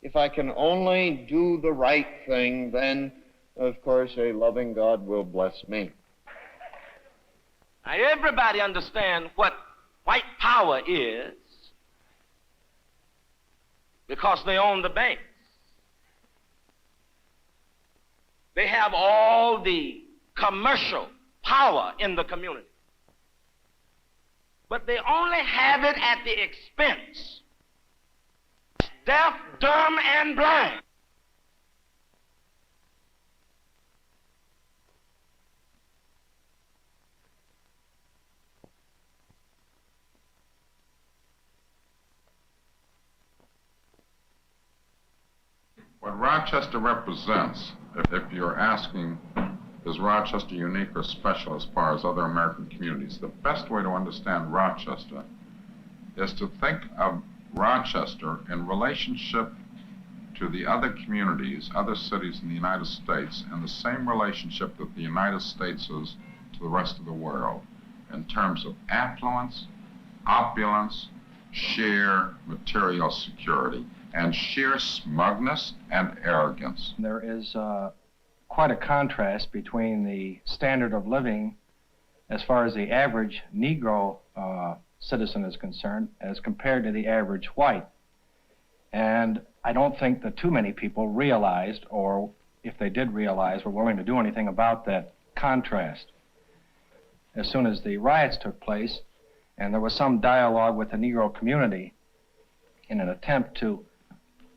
if I can only do the right thing, then, of course, a loving God will bless me. Now, everybody understands what white power is because they own the banks. They have all the commercial power in the community. But they only have it at the expense of deaf, dumb, and blind. What Rochester represents, if you're asking, is Rochester unique or special as far as other American communities? The best way to understand Rochester is to think of Rochester in relationship to the other communities, other cities in the United States, and the same relationship that the United States is to the rest of the world in terms of affluence, opulence, sheer material security, and sheer smugness and arrogance. There is quite a contrast between the standard of living as far as the average Negro citizen is concerned as compared to the average white. And I don't think that too many people realized, or if they did realize, were willing to do anything about that contrast. As soon as the riots took place, and there was some dialogue with the Negro community in an attempt to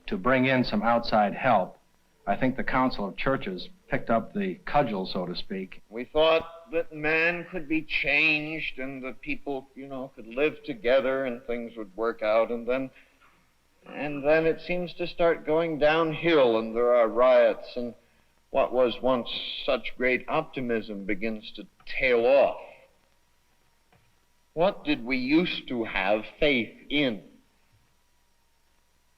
bring in some outside help, I think the Council of Churches picked up the cudgel, so to speak. We thought that man could be changed and that people, could live together and things would work out, and then it seems to start going downhill, and there are riots, and what was once such great optimism begins to tail off. What did we used to have faith in?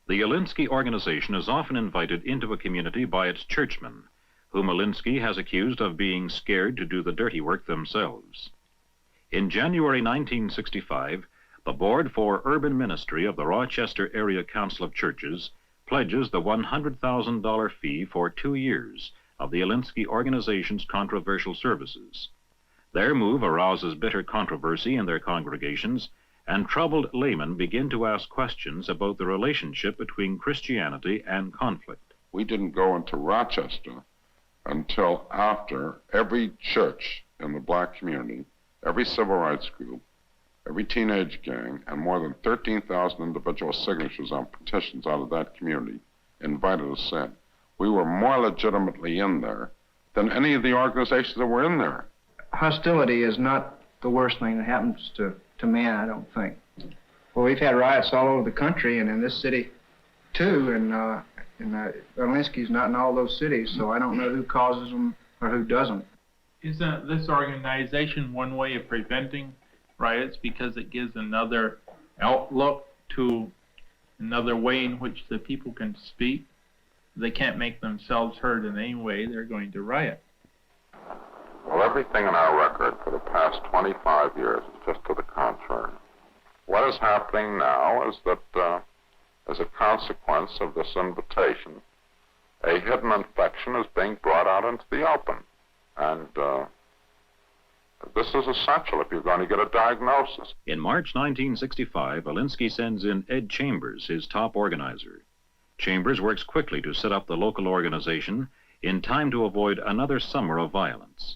The Alinsky organization is often invited into a community by its churchmen, whom Alinsky has accused of being scared to do the dirty work themselves. In January 1965, the Board for Urban Ministry of the Rochester Area Council of Churches pledges the $100,000 fee for 2 years of the Alinsky organization's controversial services. Their move arouses bitter controversy in their congregations, and troubled laymen begin to ask questions about the relationship between Christianity and conflict. We didn't go into Rochester until after every church in the black community, every civil rights group, every teenage gang, and more than 13,000 individual signatures on petitions out of that community invited us in. We were more legitimately in there than any of the organizations that were in there. Hostility is not the worst thing that happens to man, I don't think. Well, we've had riots all over the country and in this city too, and Alinsky's not in all those cities, so I don't know who causes them or who doesn't. Isn't this organization one way of preventing riots because it gives another outlook to another way in which the people can speak? They can't make themselves heard in any way, they're going to riot. Well, everything in our record for the past 25 years is just to the contrary. What is happening now is that, as a consequence of this invitation, a hidden infection is being brought out into the open. And this is essential if you're going to get a diagnosis. In March 1965, Alinsky sends in Ed Chambers, his top organizer. Chambers works quickly to set up the local organization in time to avoid another summer of violence.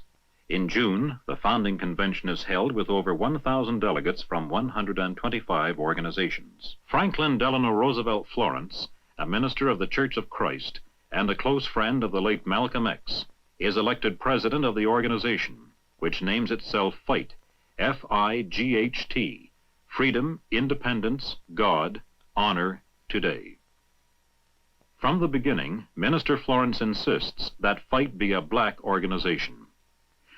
In June, the founding convention is held with over 1,000 delegates from 125 organizations. Franklin Delano Roosevelt Florence, a minister of the Church of Christ and a close friend of the late Malcolm X, is elected president of the organization, which names itself FIGHT, F-I-G-H-T, Freedom, Independence, God, Honor, Today. From the beginning, Minister Florence insists that FIGHT be a black organization.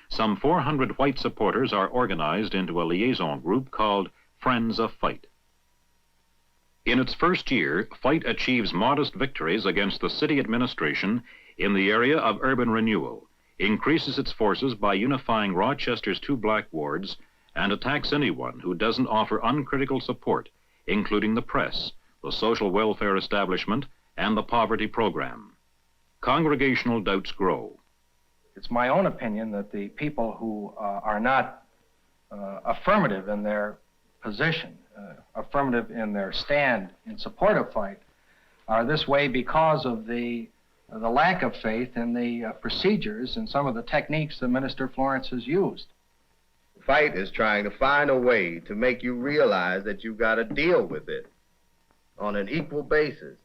Some 400 white supporters are organized into a liaison group called Friends of FIGHT. In its first year, FIGHT achieves modest victories against the city administration in the area of urban renewal, increases its forces by unifying Rochester's 2 black wards, and attacks anyone who doesn't offer uncritical support, including the press, the social welfare establishment, and the poverty program. Congregational doubts grow. It's my own opinion that the people who are not affirmative in their position, affirmative in their stand in support of FIGHT, are this way because of the lack of faith in the procedures and some of the techniques that Minister Florence has used. FIGHT is trying to find a way to make you realize that you've got to deal with it on an equal basis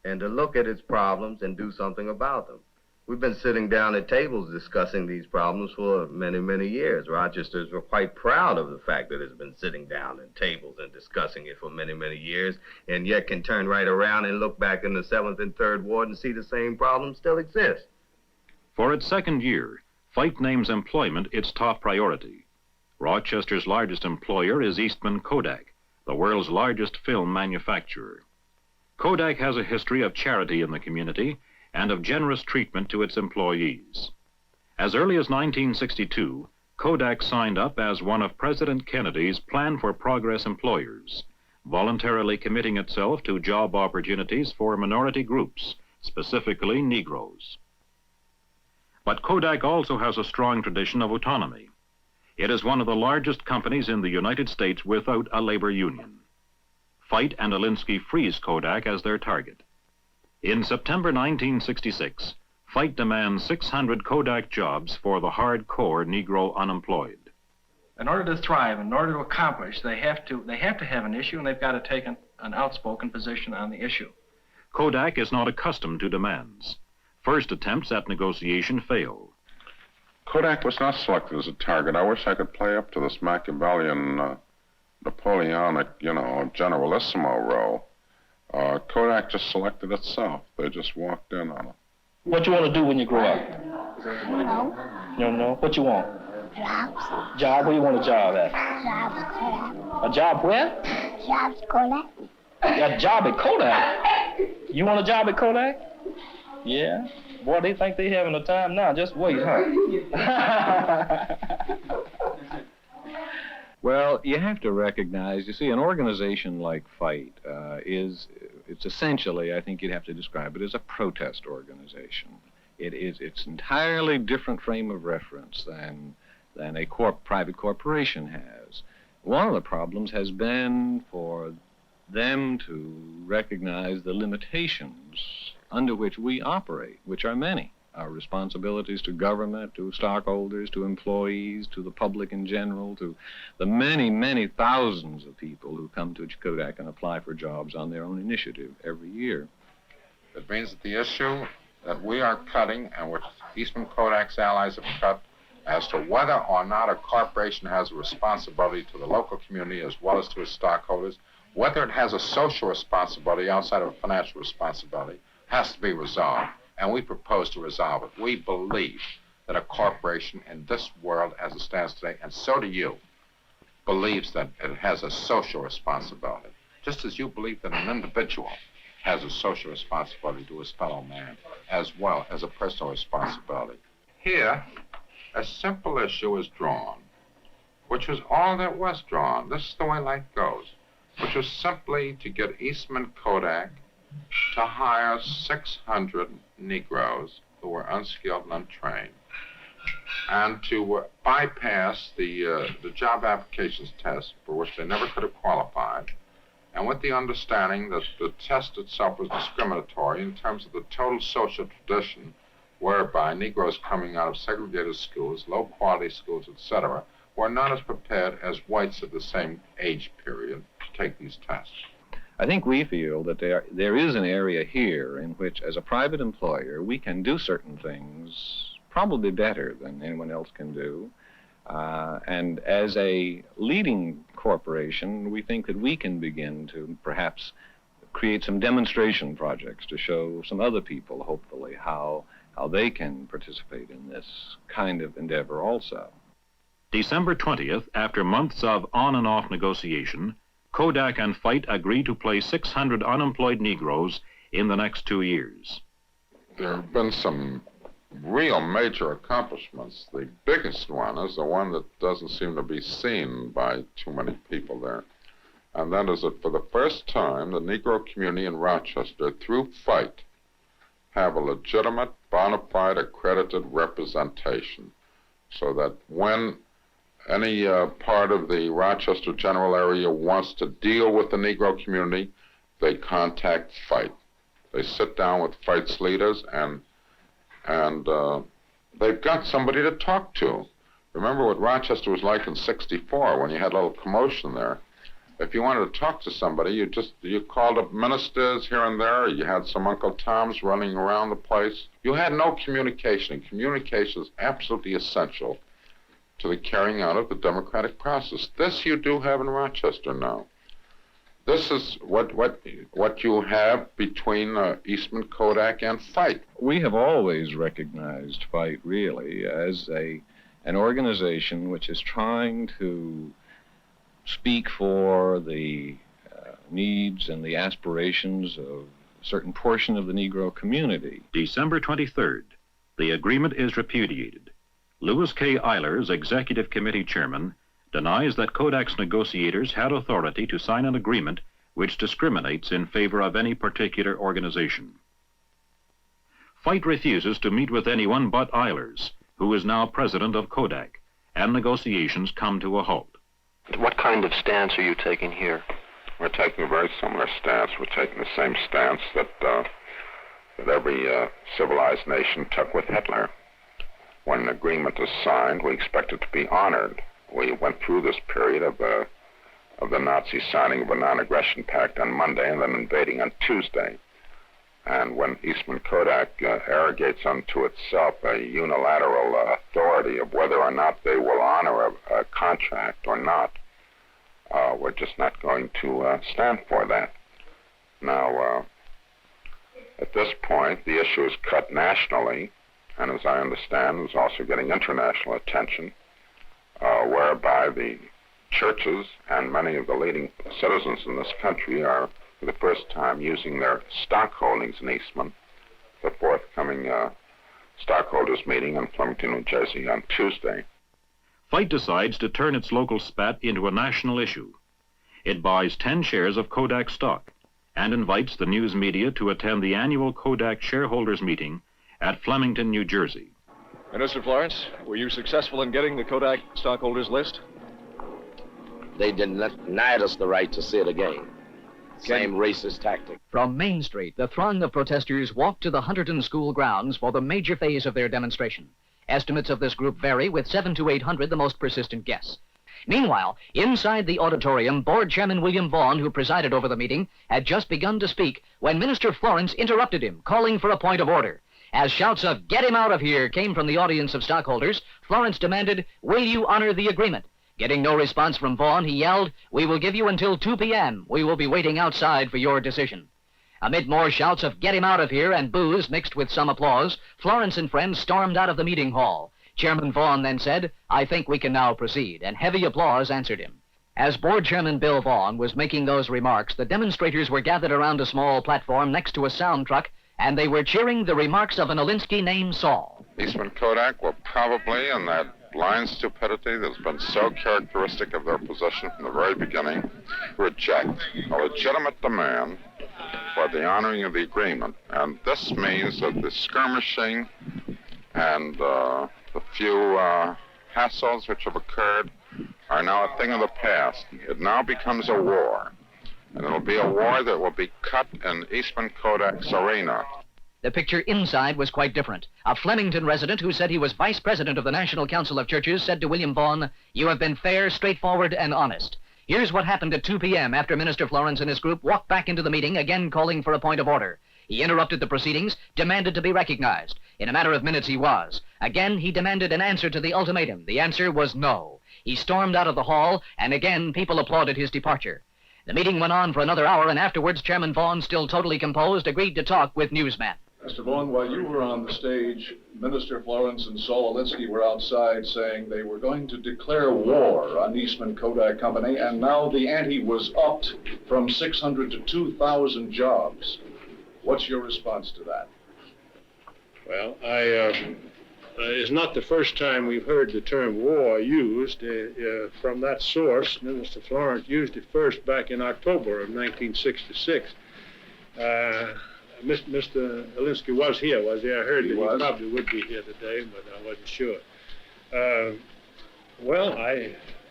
and to look at its problems and do something about them. We've been sitting down at tables discussing these problems for many, many years. Rochester's were quite proud of the fact that it's been sitting down at tables and discussing it for many, many years, and yet can turn right around and look back in the 7th and 3rd Ward and see the same problems still exist. For its second year, FIGHT names employment its top priority. Rochester's largest employer is Eastman Kodak, the world's largest film manufacturer. Kodak has a history of charity in the community and of generous treatment to its employees. As early as 1962, Kodak signed up as one of President Kennedy's Plan for Progress employers, voluntarily committing itself to job opportunities for minority groups, specifically Negroes. But Kodak also has a strong tradition of autonomy. It is one of the largest companies in the United States without a labor union. FIGHT and Alinsky freeze Kodak as their target. In September 1966, FIGHT demands 600 Kodak jobs for the hardcore Negro unemployed. In order to thrive, in order to accomplish, they have to have an issue, and they've got to take an outspoken position on the issue. Kodak is not accustomed to demands. First attempts at negotiation fail. Kodak was not selected as a target. I wish I could play up to this Machiavellian, Napoleonic, generalissimo role. Kodak just selected itself. They just walked in on it. What you want to do when you grow up? No. You don't know? What you want? Jobs. Job? Where you want a job at? Jobs Kodak. A job where? Jobs Kodak. A job at Kodak. You want a job at Kodak? Yeah. Boy, they think they having a time now. Just wait, huh? Well, you have to recognize, you see, an organization like FIGHT it's essentially, I think you'd have to describe it as a protest organization. It's entirely different frame of reference than a private corporation has. One of the problems has been for them to recognize the limitations under which we operate, which are many. Our responsibilities to government, to stockholders, to employees, to the public in general, to the many, many thousands of people who come to Kodak and apply for jobs on their own initiative every year. It means that the issue that we are cutting and which Eastman Kodak's allies have cut as to whether or not a corporation has a responsibility to the local community as well as to its stockholders, whether it has a social responsibility outside of a financial responsibility, has to be resolved. And we propose to resolve it. We believe that a corporation in this world as it stands today, and so do you, believes that it has a social responsibility, just as you believe that an individual has a social responsibility to his fellow man, as well as a personal responsibility. Here, a simple issue is drawn, which was all that was drawn. This is the way life goes, which was simply to get Eastman Kodak to hire 600 Negroes who were unskilled and untrained, and to bypass the job applications test for which they never could have qualified, and with the understanding that the test itself was discriminatory in terms of the total social tradition whereby Negroes coming out of segregated schools, low-quality schools, etc., were not as prepared as whites of the same age period to take these tests. I think we feel that there is an area here in which, as a private employer, we can do certain things probably better than anyone else can do. And as a leading corporation, we think that we can begin to perhaps create some demonstration projects to show some other people, hopefully, how they can participate in this kind of endeavor also. December 20th, after months of on and off negotiation, Kodak and FIGHT agreed to place 600 unemployed Negroes in the next 2 years. There have been some real major accomplishments. The biggest one is the one that doesn't seem to be seen by too many people there. and that is that for the first time, the Negro community in Rochester, through fight, have a legitimate, bona fide, accredited representation, so that when any part of the Rochester general area wants to deal with the Negro community, they contact FIGHT. They sit down with FIGHT's leaders, and they've got somebody to talk to. Remember what Rochester was like in '64 when you had a little commotion there. If you wanted to talk to somebody, you called up ministers here and there. You had some Uncle Toms running around the place. You had no communication. Communication is absolutely essential to the carrying out of the democratic process. This you do have in Rochester now. This is what you have between Eastman Kodak and FIGHT. We have always recognized FIGHT really as an organization which is trying to speak for the needs and the aspirations of a certain portion of the Negro community. December 23rd, the agreement is repudiated. Louis K. Eilers, Executive Committee Chairman, denies that Kodak's negotiators had authority to sign an agreement which discriminates in favor of any particular organization. FIGHT refuses to meet with anyone but Eilers, who is now president of Kodak, and negotiations come to a halt. What kind of stance are you taking here? We're taking a very similar stance. We're taking the same stance that every civilized nation took with Hitler. When an agreement is signed, we expect it to be honored. We went through this period of the Nazi signing of a non-aggression pact on Monday and then invading on Tuesday. And when Eastman Kodak arrogates unto itself a unilateral authority of whether or not they will honor a contract or not, we're just not going to stand for that. Now, at this point, the issue is cut nationally, and as I understand, it's also getting international attention, whereby the churches and many of the leading citizens in this country are, for the first time, using their stock holdings in Eastman, the forthcoming stockholders meeting in Flemington, New Jersey on Tuesday. FIGHT decides to turn its local spat into a national issue. It buys 10 shares of Kodak stock and invites the news media to attend the annual Kodak shareholders meeting at Flemington, New Jersey. Minister Florence, were you successful in getting the Kodak stockholders list? They denied us the right to see it again. Same racist tactic. From Main Street, the throng of protesters walked to the Hunterton School grounds for the major phase of their demonstration. Estimates of this group vary, with 700 to 800 the most persistent guess. Meanwhile, inside the auditorium, Board Chairman William Vaughn, who presided over the meeting, had just begun to speak when Minister Florence interrupted him, calling for a point of order. As shouts of "Get him out of here" came from the audience of stockholders, Florence demanded, "Will you honor the agreement?" Getting no response from Vaughn, he yelled, "We will give you until 2 p.m. We will be waiting outside for your decision." Amid more shouts of "Get him out of here" and boos mixed with some applause, Florence and friends stormed out of the meeting hall. Chairman Vaughn then said, "I think we can now proceed," and heavy applause answered him. As Board Chairman Bill Vaughn was making those remarks, the demonstrators were gathered around a small platform next to a sound truck, and they were cheering the remarks of an Alinsky named Saul. Eastman Kodak will probably, in that blind stupidity that's been so characteristic of their position from the very beginning, reject a legitimate demand for the honoring of the agreement. And this means that the skirmishing and the few hassles which have occurred are now a thing of the past. It now becomes a war. And it'll be a war that will be cut in Eastman Kodak's arena. The picture inside was quite different. A Flemington resident who said he was vice president of the National Council of Churches said to William Vaughn, "You have been fair, straightforward, and honest." Here's what happened at 2 p.m. after Minister Florence and his group walked back into the meeting, again calling for a point of order. He interrupted the proceedings, demanded to be recognized. In a matter of minutes, he was. Again, he demanded an answer to the ultimatum. The answer was no. He stormed out of the hall, and again, people applauded his departure. The meeting went on for another hour, and afterwards, Chairman Vaughn, still totally composed, agreed to talk with newsmen. Mr. Vaughn, while you were on the stage, Minister Florence and Saul Alinsky were outside saying they were going to declare war on Eastman Kodak Company, and now the ante was upped from 600 to 2,000 jobs. What's your response to that? Well, It's not the first time we've heard the term war used. From that source, Minister Florence used it first back in October of 1966. Mr. Alinsky was here, was he? I heard that he probably would be here today, but I wasn't sure. Well,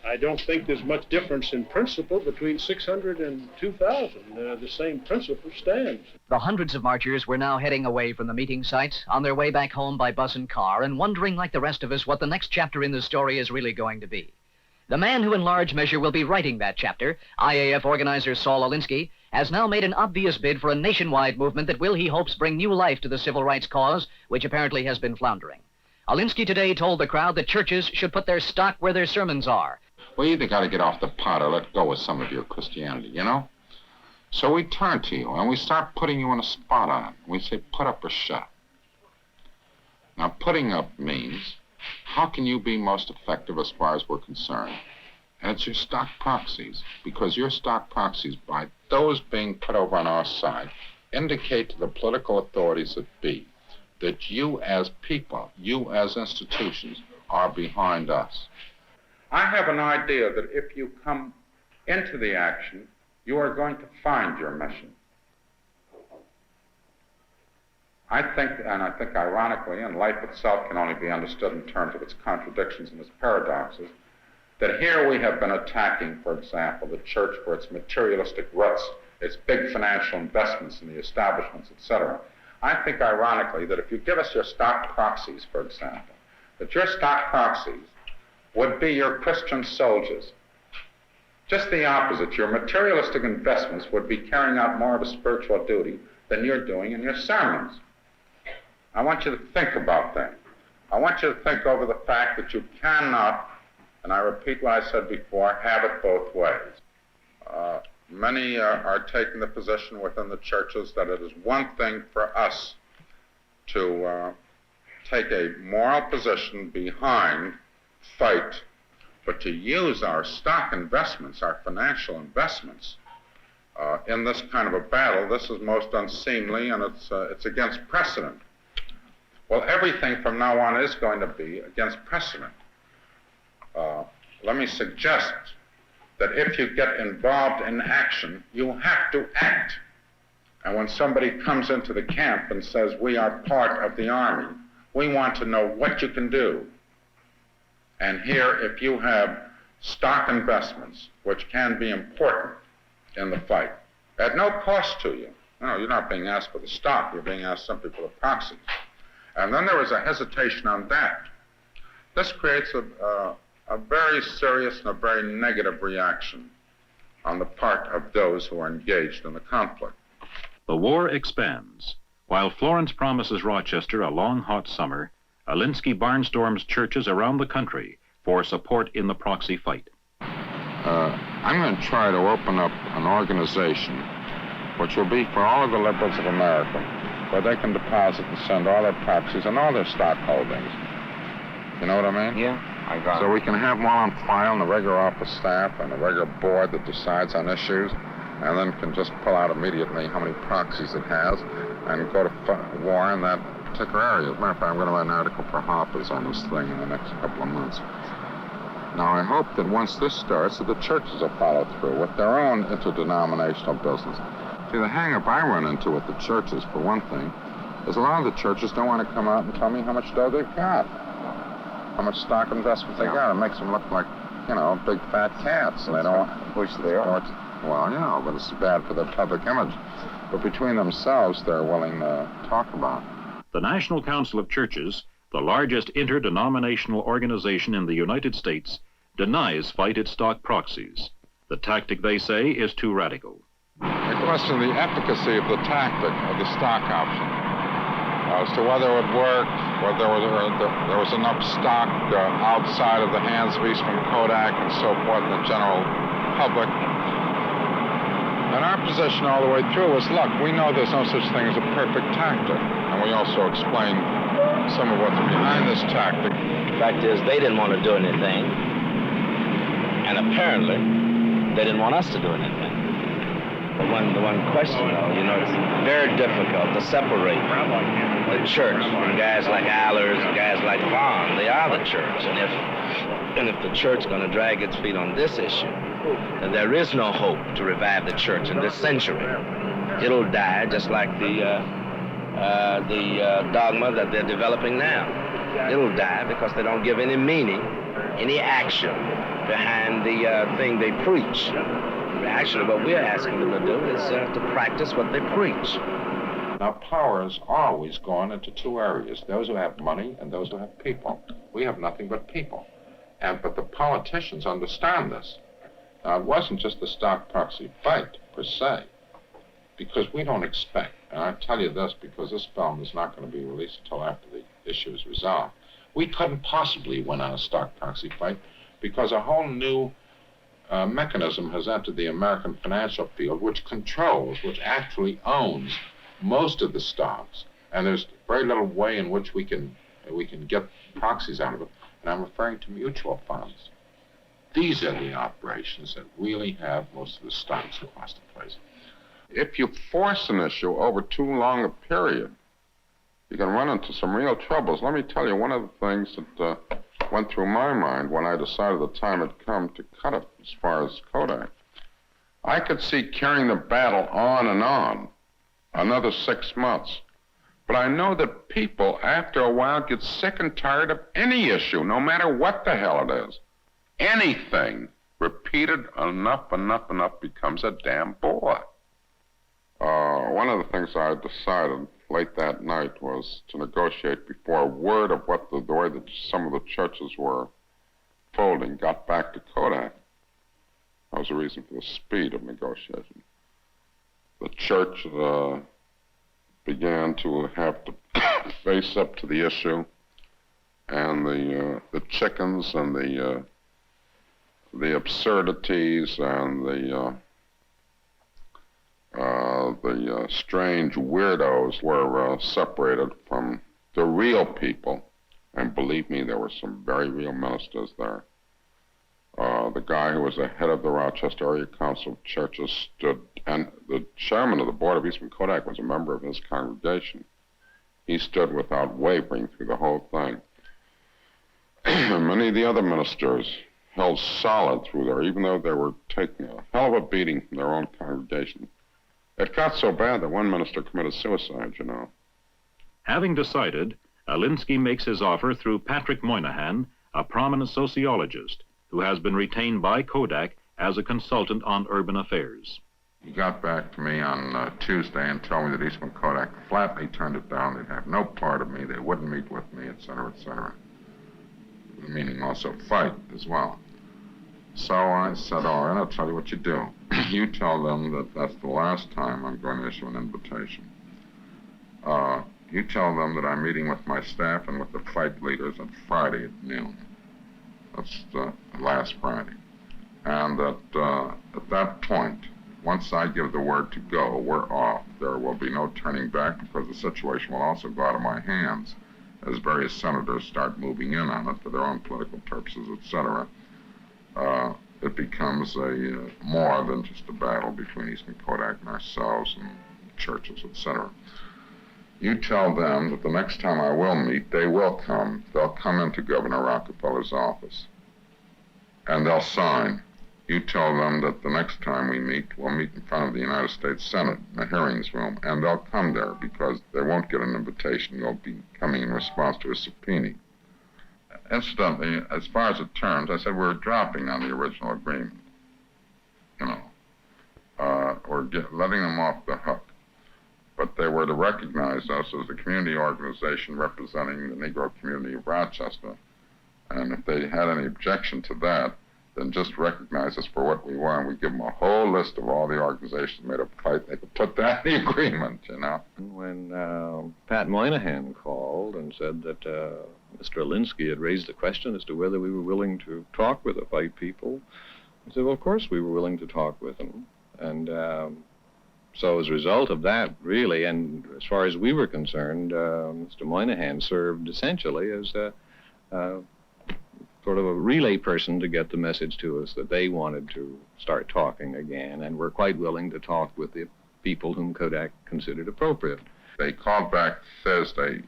I don't think there's much difference in principle between 600 and 2,000. The same principle stands. The hundreds of marchers were now heading away from the meeting site, on their way back home by bus and car, and wondering like the rest of us what the next chapter in the story is really going to be. The man who in large measure will be writing that chapter, IAF organizer Saul Alinsky, has now made an obvious bid for a nationwide movement that will, he hopes, bring new life to the civil rights cause, which apparently has been floundering. Alinsky today told the crowd that churches should put their stock where their sermons are. We either got to get off the pot or let go of some of your Christianity, you know? So we turn to you and we start putting you in a spot on it. We say, put up or shut up. Now, putting up means, how can you be most effective as far as we're concerned? And it's your stock proxies, because your stock proxies, by those being put over on our side, indicate to the political authorities that be that you as people, you as institutions, are behind us. I have an idea that if you come into the action, you are going to find your mission. I think ironically, and life itself can only be understood in terms of its contradictions and its paradoxes, that here we have been attacking, for example, the church for its materialistic roots, its big financial investments in the establishments, etc. I think ironically that if you give us your stock proxies, for example, that your stock proxies would be your Christian soldiers. Just the opposite. Your materialistic investments would be carrying out more of a spiritual duty than you're doing in your sermons. I want you to think about that. I want you to think over the fact that you cannot, and I repeat what I said before, have it both ways. Many are taking the position within the churches that it is one thing for us to take a moral position behind fight, but to use our stock investments, our financial investments, in this kind of a battle, this is most unseemly, and it's against precedent. Well, everything from now on is going to be against precedent. Let me suggest that if you get involved in action, you have to act. And when somebody comes into the camp and says, we are part of the army, we want to know what you can do. And here, if you have stock investments, which can be important in the fight, at no cost to you. No, you're not being asked for the stock, you're being asked simply for the proxies. And then there is a hesitation on that. This creates a very serious and a very negative reaction on the part of those who are engaged in the conflict. The war expands. While Florence promises Rochester a long, hot summer, Alinsky barnstorms churches around the country for support in the proxy fight. I'm going to try to open up an organization which will be for all of the liberals of America, where they can deposit and send all their proxies and all their stock holdings. You know what I mean? Yeah, I got it. So we can have one on file in the regular office staff and the regular board that decides on issues, and then can just pull out immediately how many proxies it has and go to war in that particular area. As a matter of fact, I'm going to write an article for Harper's on this thing in the next couple of months. Now, I hope that once this starts, that the churches will follow through with their own interdenominational business. See, the hang-up I run into with the churches, for one thing, is a lot of the churches don't want to come out and tell me how much dough they've got, how much stock investment they got. It makes them look like, you know, big fat cats. And they don't want, Which they are. Well, you know, but it's bad for their public image. But between themselves, they're willing to talk about it. The National Council of Churches, the largest interdenominational organization in the United States, denies fight its stock proxies. The tactic, they say, is too radical. I question the efficacy of the tactic of the stock option as to whether it would work, whether there was enough stock outside of the hands of Eastman Kodak and so forth in the general public. And our position all the way through was, look, we know there's no such thing as a perfect tactic. And we also explained some of what's behind this tactic. The fact is, they didn't want to do anything. And apparently, they didn't want us to do anything. But the one question, though, you know, it's very difficult to separate the church. And guys like Allers and guys like Vaughn, they are the church. And if the church is going to drag its feet on this issue, then there is no hope to revive the church in this century. It'll die just like the dogma that they're developing now. It'll die because they don't give any meaning, any action behind the thing they preach. Actually, what we're asking them to do is to practice what they preach. Now, power is always gone into two areas, those who have money and those who have people. We have nothing but people. But the politicians understand this. Now, it wasn't just the stock proxy fight, per se, because we don't expect, and I tell you this because this film is not going to be released until after the issue is resolved. We couldn't possibly win on a stock proxy fight because a whole new mechanism has entered the American financial field, which controls, which actually owns most of the stocks, and there's very little way in which we can get proxies out of it. And I'm referring to mutual funds. These are the operations that really have most of the stocks across the place. If you force an issue over too long a period, you can run into some real troubles. Let me tell you, one of the things that went through my mind when I decided the time had come to cut it as far as Kodak, I could see carrying the battle on and on another 6 months. But I know that people, after a while, get sick and tired of any issue, no matter what the hell it is. Anything repeated enough becomes a damn bore. One of the things I decided late that night was to negotiate before a word of what the way that some of the churches were folding got back to Kodak. That was the reason for the speed of negotiation. The church began to have to face up to the issue, and the chickens and the absurdities and the strange weirdos were separated from the real people. And believe me, there were some very real ministers there. The guy who was the head of the Rochester Area Council of Churches stood, and the chairman of the board of Eastman Kodak was a member of his congregation. He stood without wavering through the whole thing. Many of the other ministers held solid through there, even though they were taking a hell of a beating from their own congregation. It got so bad that one minister committed suicide, you know. Having decided, Alinsky makes his offer through Patrick Moynihan, a prominent sociologist who has been retained by Kodak as a consultant on urban affairs. He got back to me on Tuesday and told me that Eastman Kodak flatly turned it down. They'd have no part of me. They wouldn't meet with me, etc., etc. Meaning also fight as well. So I said, all right, I'll tell you what you do. You tell them that that's the last time I'm going to issue an invitation. You tell them that I'm meeting with my staff and with the fight leaders on Friday at noon. That's last Friday. And that at that point, once I give the word to go, we're off. There will be no turning back because the situation will also go out of my hands as various senators start moving in on it for their own political purposes, etc. It becomes a more than just a battle between Eastman Kodak and ourselves and churches, etc. You tell them that the next time I will meet, they will come. They'll come into Governor Rockefeller's office, and they'll sign. You tell them that the next time we meet, we'll meet in front of the United States Senate in the hearings room, and they'll come there because they won't get an invitation. They'll be coming in response to a subpoena. Incidentally, as far as the terms, I said we're dropping on the original agreement. You know, we're letting them off the hook. But they were to recognize us as a community organization representing the Negro community of Rochester. And if they had any objection to that, then just recognize us for what we were, and we give them a whole list of all the organizations made up of fight. They could put that in the agreement, you know. When Pat Moynihan called and said that Mr. Alinsky had raised the question as to whether we were willing to talk with the fight people, I said, well, of course we were willing to talk with them. And so as a result of that, really, and as far as we were concerned, Mr. Moynihan served essentially as sort of a relay person to get the message to us that they wanted to start talking again and were quite willing to talk with the people whom Kodak considered appropriate. They called back Thursday,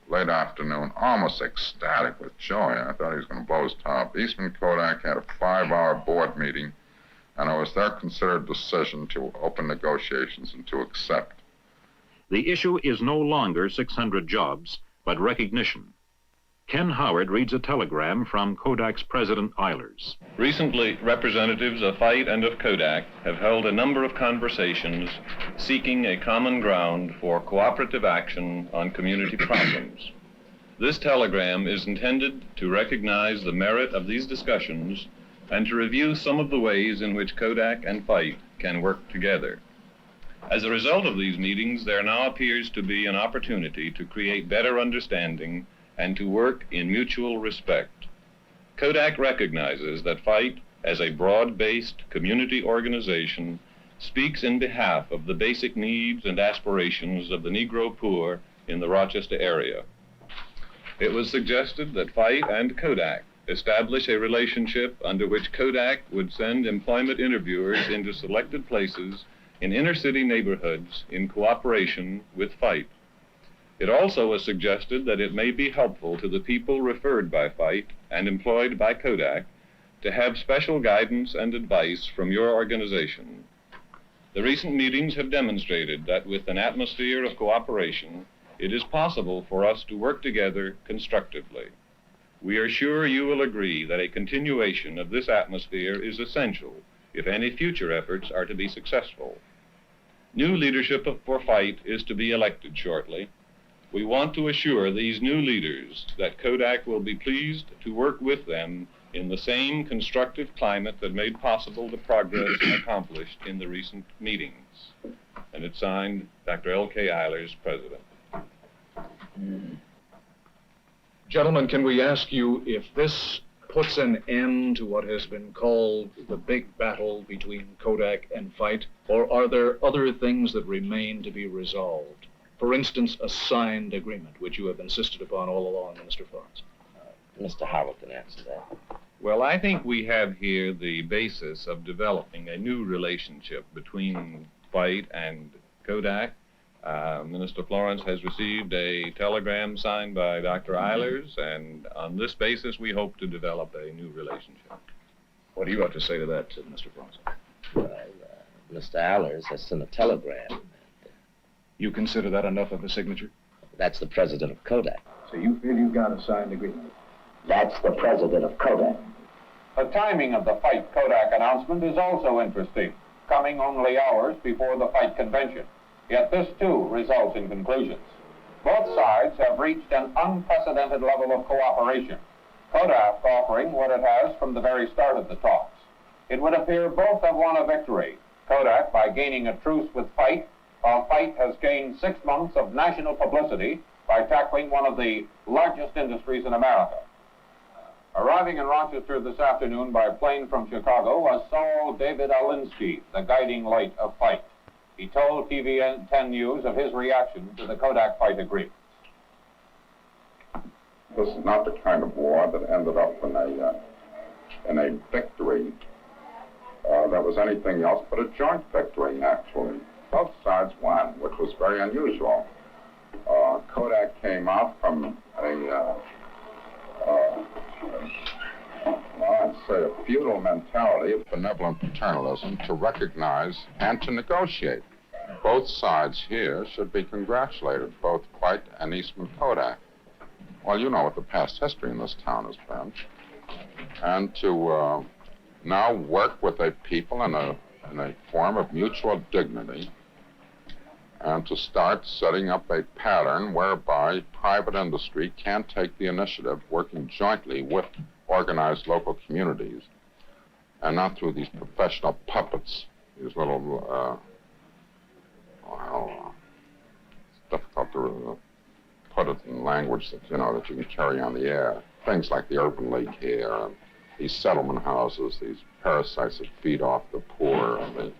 late afternoon, almost ecstatic with joy. I thought he was going to blow his top. Eastman Kodak had a 5-hour board meeting, and it was their considered decision to open negotiations and to accept. The issue is no longer 600 jobs, but recognition. Ken Howard reads a telegram from Kodak's president, Eilers. Recently, representatives of FITE and of Kodak have held a number of conversations seeking a common ground for cooperative action on community problems. This telegram is intended to recognize the merit of these discussions and to review some of the ways in which Kodak and FITE can work together. As a result of these meetings, there now appears to be an opportunity to create better understanding and to work in mutual respect. Kodak recognizes that FITE, as a broad-based community organization, speaks in behalf of the basic needs and aspirations of the Negro poor in the Rochester area. It was suggested that FITE and Kodak establish a relationship under which Kodak would send employment interviewers into selected places in inner-city neighborhoods in cooperation with FITE. It also was suggested that it may be helpful to the people referred by FITE and employed by Kodak to have special guidance and advice from your organization. The recent meetings have demonstrated that with an atmosphere of cooperation, it is possible for us to work together constructively. We are sure you will agree that a continuation of this atmosphere is essential if any future efforts are to be successful. New leadership for FITE is to be elected shortly. We want to assure these new leaders that Kodak will be pleased to work with them in the same constructive climate that made possible the progress accomplished in the recent meetings. And it's signed Dr. L.K. Eilers, President. Gentlemen, can we ask you if this puts an end to what has been called the big battle between Kodak and FITE, or are there other things that remain to be resolved? For instance, a signed agreement, which you have insisted upon all along, Mr. Florence. Mr. Howard can answer that. Well, I think we have here the basis of developing a new relationship between FITE and Kodak. Minister Florence has received a telegram signed by Dr. Eilers, and on this basis, we hope to develop a new relationship. What do you have to say to that, Mr. Florence? Well, Mr. Eilers has sent a telegram. You consider that enough of a signature? That's the president of Kodak. So you feel you've got a signed agreement? That's the president of Kodak. The timing of the FITE Kodak announcement is also interesting, coming only hours before the FITE convention. Yet this, too, results in conclusions. Both sides have reached an unprecedented level of cooperation, Kodak offering what it has from the very start of the talks. It would appear both have won a victory, Kodak by gaining a truce with FITE, while FITE has gained 6 months of national publicity by tackling one of the largest industries in America. Arriving in Rochester this afternoon by plane from Chicago was Saul David Alinsky, the guiding light of FITE. He told TV 10 News of his reaction to the Kodak-FITE agreement. This is not the kind of war that ended up in a victory that was anything else but a joint victory, actually. Both sides won, which was very unusual. Kodak came out from I'd say a feudal mentality of benevolent paternalism to recognize and to negotiate. Both sides here should be congratulated, both FITE and Eastman Kodak. Well, you know what the past history in this town has been. And to now work with a people in a form of mutual dignity, and to start setting up a pattern whereby private industry can take the initiative, working jointly with organized local communities, and not through these professional puppets, these little, it's difficult to put it in language that, that you can carry on the air. Things like the Urban League here, and these settlement houses, these parasites that feed off the poor, and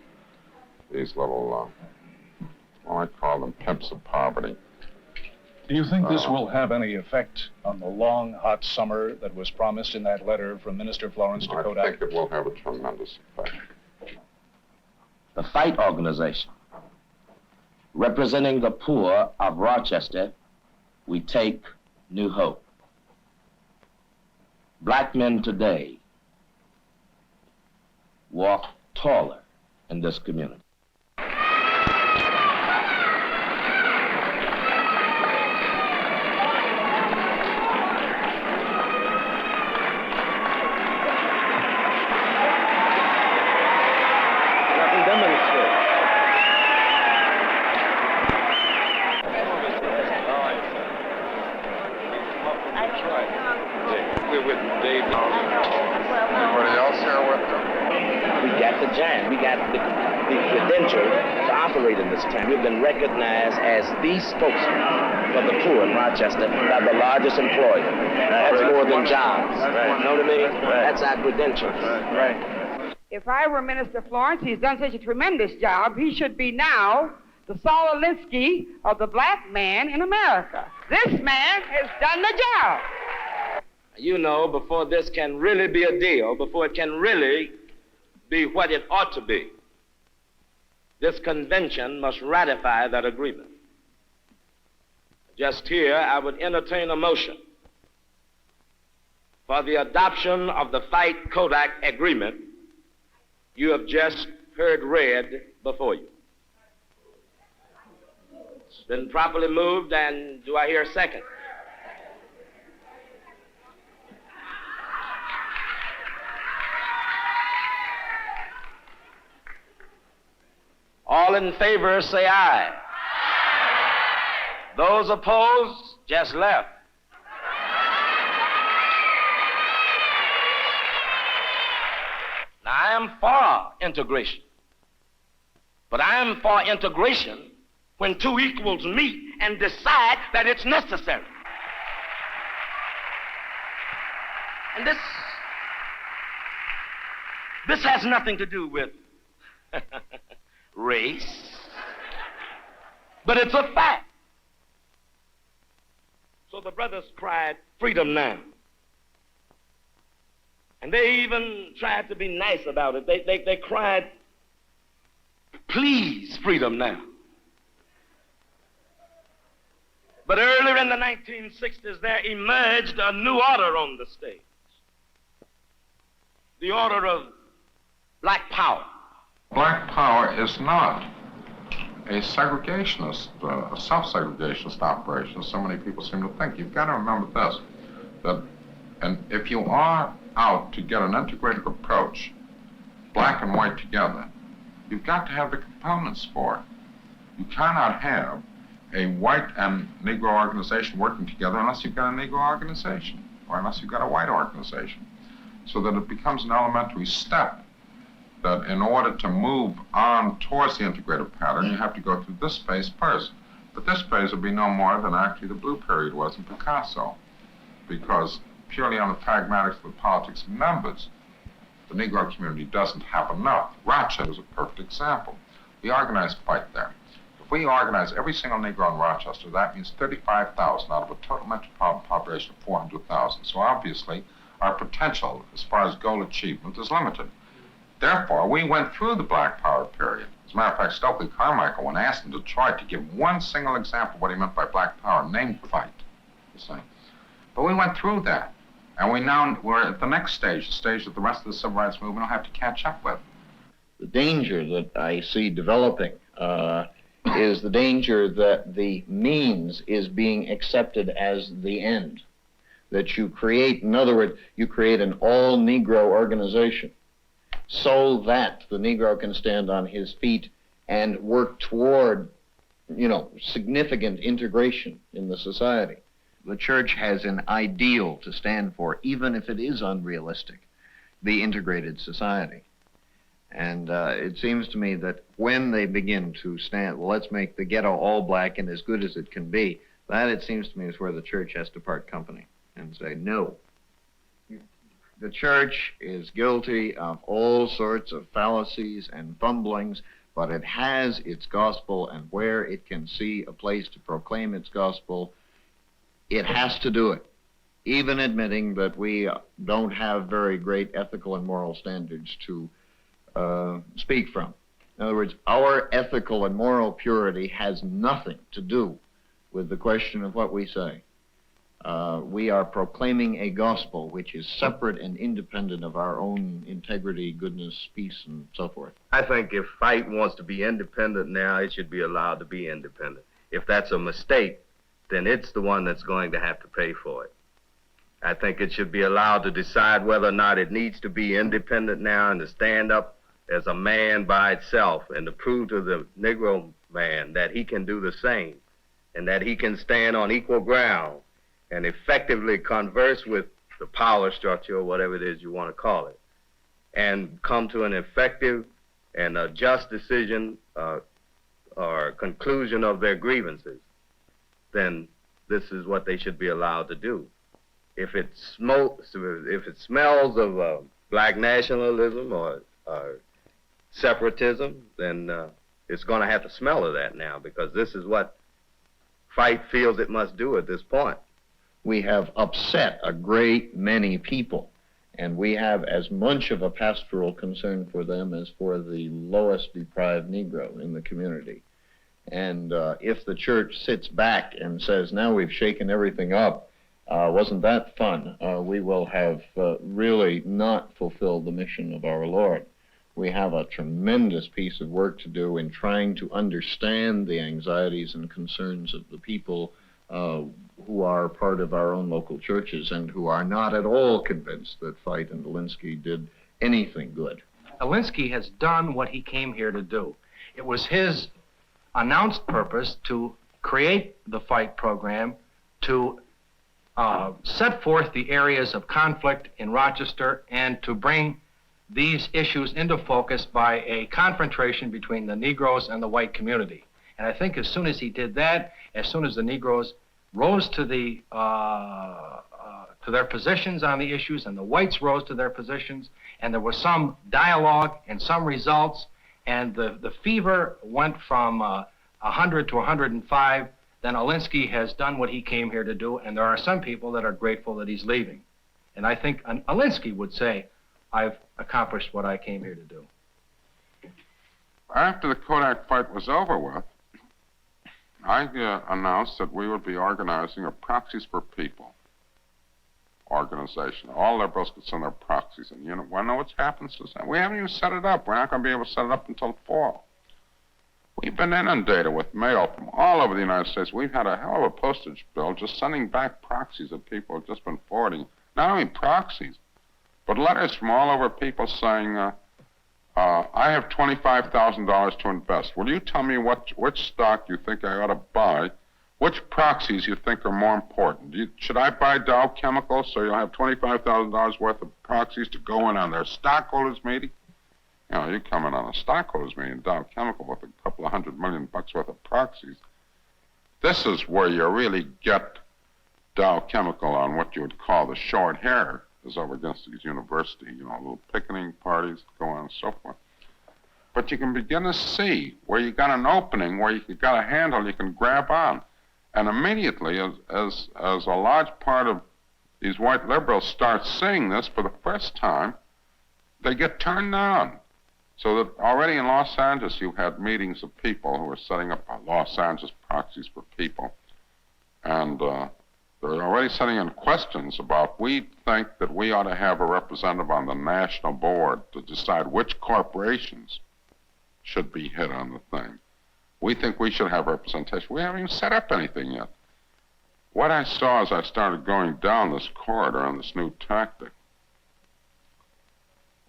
these little, I call them pimps of poverty. Do you think this will have any effect on the long, hot summer that was promised in that letter from Minister Florence to Kodak? I think it will have a tremendous effect. The FITE organization representing the poor of Rochester, we take new hope. Black men today walk taller in this community. We're with Dave. Anybody else here with them? We got the giant. We got the credential to operate in this town. We've been recognized as the spokesman for the poor in Rochester by the largest employer. That's more than jobs. You know what I mean? That's our credentials. If I were Minister Florence, he's done such a tremendous job, he should be now the Saul Alinsky of the black man in America. This man has done the job. You know, before this can really be a deal, before it can really be what it ought to be, this convention must ratify that agreement. Just here, I would entertain a motion for the adoption of the Fight Kodak Agreement you have just heard read before you. It's been properly moved, and do I hear a second? All in favor, say aye. Those opposed, just left. Now, I am for integration. But I am for integration when two equals meet and decide that it's necessary. And this has nothing to do with race, but it's a fact. So the brothers cried, freedom now. And they even tried to be nice about it. They cried, please, freedom now. But earlier in the 1960s, there emerged a new order on the stage. The order of black power. Black power is not a segregationist, a self-segregationist operation, as so many people seem to think. You've got to remember this, and if you are out to get an integrated approach, black and white together, you've got to have the components for it. You cannot have a white and Negro organization working together unless you've got a Negro organization, or unless you've got a white organization, so that it becomes an elementary step that in order to move on towards the integrated pattern, you have to go through this phase first. But this phase will be no more than actually the blue period was in Picasso, because purely on the pragmatics of the politics of numbers, the Negro community doesn't have enough. Rochester is a perfect example. We organized Fight there. If we organize every single Negro in Rochester, that means 35,000 out of a total metropolitan population of 400,000. So obviously, our potential as far as goal achievement is limited. Therefore, we went through the Black Power period. As a matter of fact, Stokely Carmichael, when asked in Detroit to give one single example of what he meant by Black Power, named Fight, you see. But we went through that, and we're at the next stage, the stage that the rest of the civil rights movement will have to catch up with. The danger that I see developing is the danger that the means is being accepted as the end. That you create, in other words, you create an all-Negro organization so that the Negro can stand on his feet and work toward, significant integration in the society. The church has an ideal to stand for, even if it is unrealistic, the integrated society. And it seems to me that when they begin to stand, well, let's make the ghetto all black and as good as it can be, that, it seems to me, is where the church has to part company and say, no. The church is guilty of all sorts of fallacies and fumblings, but it has its gospel, and where it can see a place to proclaim its gospel, it has to do it, even admitting that we don't have very great ethical and moral standards to speak from. In other words, our ethical and moral purity has nothing to do with the question of what we say. We are proclaiming a gospel which is separate and independent of our own integrity, goodness, peace, and so forth. I think if Fight wants to be independent now, it should be allowed to be independent. If that's a mistake, then it's the one that's going to have to pay for it. I think it should be allowed to decide whether or not it needs to be independent now and to stand up as a man by itself and to prove to the Negro man that he can do the same and that he can stand on equal ground and effectively converse with the power structure or whatever it is you want to call it and come to an effective and a just decision or conclusion of their grievances, then this is what they should be allowed to do. If it smells of black nationalism or separatism, then it's going to have to smell of that now, because this is what Fight feels it must do at this point. We have upset a great many people, and we have as much of a pastoral concern for them as for the lowest deprived Negro in the community. And if the church sits back and says, now we've shaken everything up, wasn't that fun? We will have really not fulfilled the mission of our Lord. We have a tremendous piece of work to do in trying to understand the anxieties and concerns of the people who are part of our own local churches and who are not at all convinced that Fight and Alinsky did anything good. Alinsky has done what he came here to do. It was his announced purpose to create the Fight program, to set forth the areas of conflict in Rochester, and to bring these issues into focus by a confrontation between the Negroes and the white community. And I think as soon as he did that, as soon as the Negroes rose to their positions on the issues and the whites rose to their positions, and there was some dialogue and some results, and the fever went from 100 to 105, then Alinsky has done what he came here to do, and there are some people that are grateful that he's leaving. And I think Alinsky would say, I've accomplished what I came here to do. After the Kodak fight was over with, I announced that we would be organizing a Proxies for People organization. All liberals could send their proxies, and you know, want to know what's happened since then? We haven't even set it up. We're not going to be able to set it up until fall. We've been inundated with mail from all over the United States. We've had a hell of a postage bill just sending back proxies that people have just been forwarding. Not only proxies, but letters from all over people saying, I have $25,000 to invest. Will you tell me which stock you think I ought to buy? Which proxies you think are more important? Should I buy Dow Chemical so you'll have $25,000 worth of proxies to go in on their stockholders meeting? You know, you come in on a stockholders meeting, Dow Chemical, with a couple of $100 million worth of proxies. This is where you really get Dow Chemical on what you would call the short hair is over against these universities, you know, little picketing parties go on and so forth. But you can begin to see where you got an opening, where you got a handle you can grab on. And immediately, as a large part of these white liberals start seeing this for the first time, they get turned down. So that already in Los Angeles, you had meetings of people who were setting up Los Angeles Proxies for People. And they're already sending in questions about, we think that we ought to have a representative on the national board to decide which corporations should be hit on the thing. We think we should have representation. We haven't even set up anything yet. What I saw as I started going down this corridor on this new tactic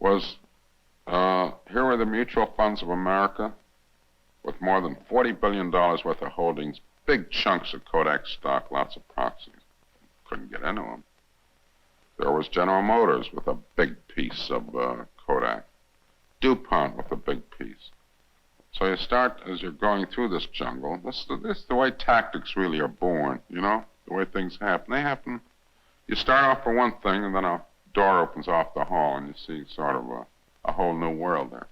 was, here were the mutual funds of America with more than $40 billion worth of holdings, big chunks of Kodak stock, lots of proxies. Couldn't get into them. There was General Motors with a big piece of Kodak. DuPont with a big piece. So you start, as you're going through this jungle, this is the way tactics really are born, you know, the way things happen. They happen, you start off for one thing, and then a door opens off the hall, and you see sort of a whole new world there.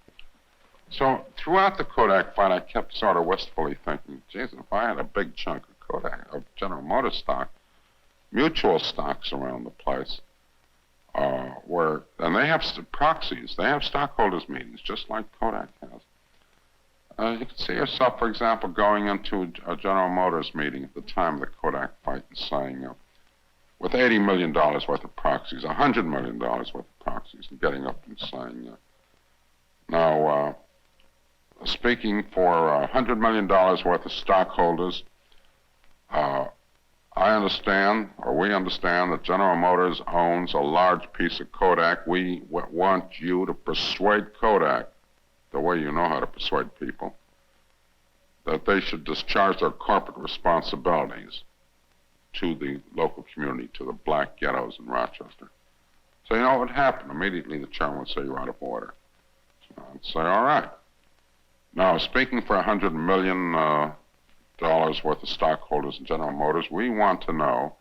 So throughout the Kodak fight, I kept sort of wistfully thinking, geez, if I had a big chunk of Kodak, of General Motors stock, mutual stocks around the place, and they have proxies, they have stockholders meetings, just like Kodak has. you can see yourself, for example, going into a General Motors meeting at the time of the Kodak fight and saying, with $80 million worth of proxies, $100 million worth of proxies, and getting up and saying, now, speaking for $100 million worth of stockholders, I understand, or we understand, that General Motors owns a large piece of Kodak. We want you to persuade Kodak, the way you know how to persuade people, that they should discharge their corporate responsibilities to the local community, to the black ghettos in Rochester. So you know what would happen? Immediately the chairman would say, you're out of order. So I'd say, all right. Now, speaking for $100 million worth of stockholders in General Motors, we want to know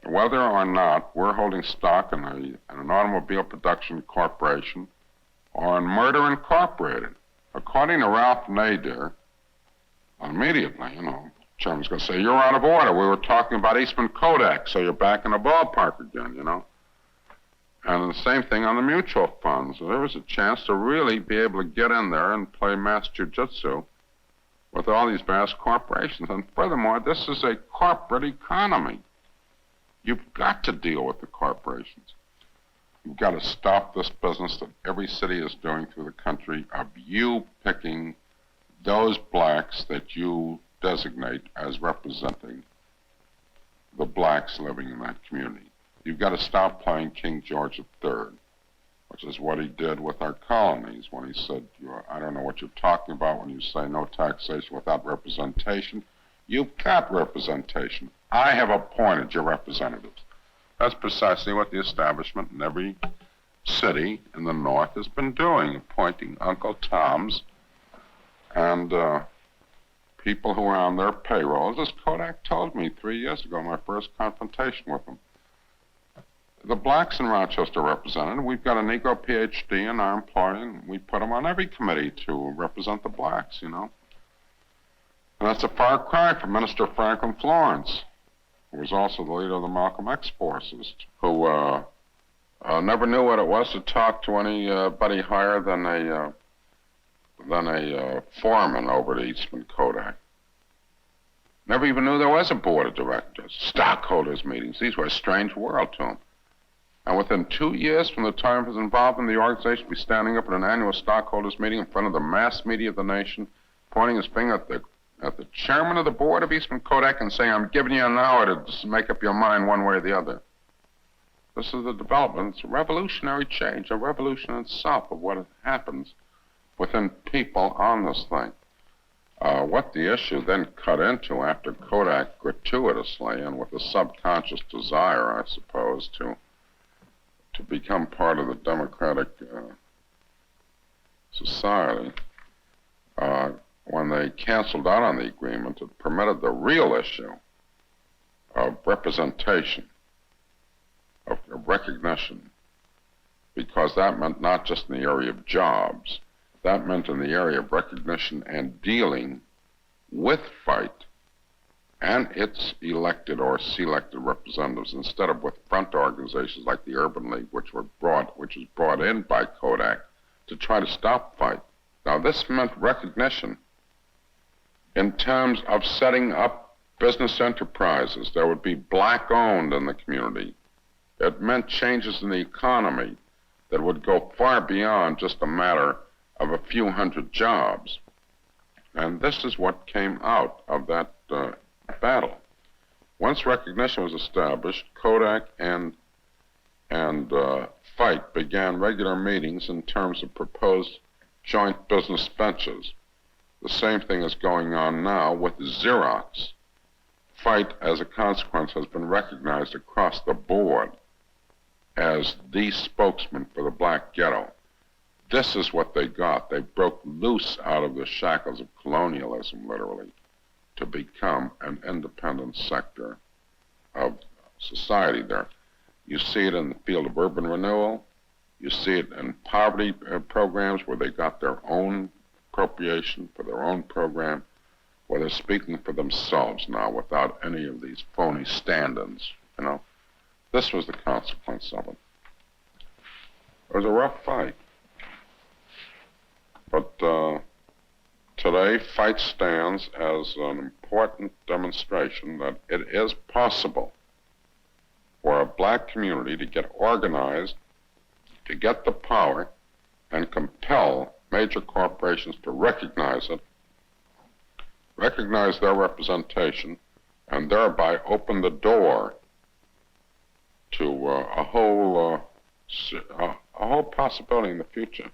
whether or not we're holding stock in an automobile production corporation or in Murder Incorporated. According to Ralph Nader, immediately, the chairman's going to say, you're out of order. We were talking about Eastman Kodak, so you're back in the ballpark again, And the same thing on the mutual funds. There was a chance to really be able to get in there and play mass jujitsu with all these vast corporations. And furthermore, this is a corporate economy. You've got to deal with the corporations. You've got to stop this business that every city is doing through the country of you picking those blacks that you designate as representing the blacks living in that community. You've got to stop playing King George III, which is what he did with our colonies when he said, I don't know what you're talking about when you say no taxation without representation. You've got representation. I have appointed your representatives. That's precisely what the establishment in every city in the North has been doing, appointing Uncle Toms and people who are on their payrolls, as Kodak told me 3 years ago, my first confrontation with them. The blacks in Rochester represented. We've got a Negro PhD in our employ, and we put him on every committee to represent the blacks, And that's a far cry from Minister Franklin Florence, who was also the leader of the Malcolm X forces, who never knew what it was to talk to anybody higher than a foreman over at Eastman Kodak. Never even knew there was a board of directors, stockholders meetings. These were a strange world to him. And within 2 years from the time of his involvement in the organization, he'd be standing up at an annual stockholders meeting in front of the mass media of the nation, pointing his finger at the chairman of the board of Eastman Kodak and saying, I'm giving you an hour to make up your mind one way or the other. This is the development. It's a revolutionary change, a revolution in itself of what happens within people on this thing. What the issue then cut into after Kodak gratuitously and with a subconscious desire, I suppose, to become part of the democratic society, when they canceled out on the agreement, it permitted the real issue of representation, of recognition, because that meant not just in the area of jobs, that meant in the area of recognition and dealing with FIGHT and its elected or selected representatives, instead of with front organizations like the Urban League, which was brought in by Kodak to try to stop FIGHT. Now, this meant recognition in terms of setting up business enterprises that would be black-owned in the community. It meant changes in the economy that would go far beyond just a matter of a few hundred jobs. And this is what came out of that battle. Once recognition was established, Kodak and FIGHT began regular meetings in terms of proposed joint business ventures. The same thing is going on now with Xerox. FIGHT, as a consequence, has been recognized across the board as the spokesman for the black ghetto. This is what they got. They broke loose out of the shackles of colonialism, literally, to become an independent sector of society there. You see it in the field of urban renewal. You see it in poverty programs where they got their own appropriation for their own program, where they're speaking for themselves now without any of these phony stand-ins, This was the consequence of it. It was a rough fight. But today, FIGHT stands as an important demonstration that it is possible for a black community to get organized, to get the power, and compel major corporations to recognize it, recognize their representation, and thereby open the door to a whole possibility in the future.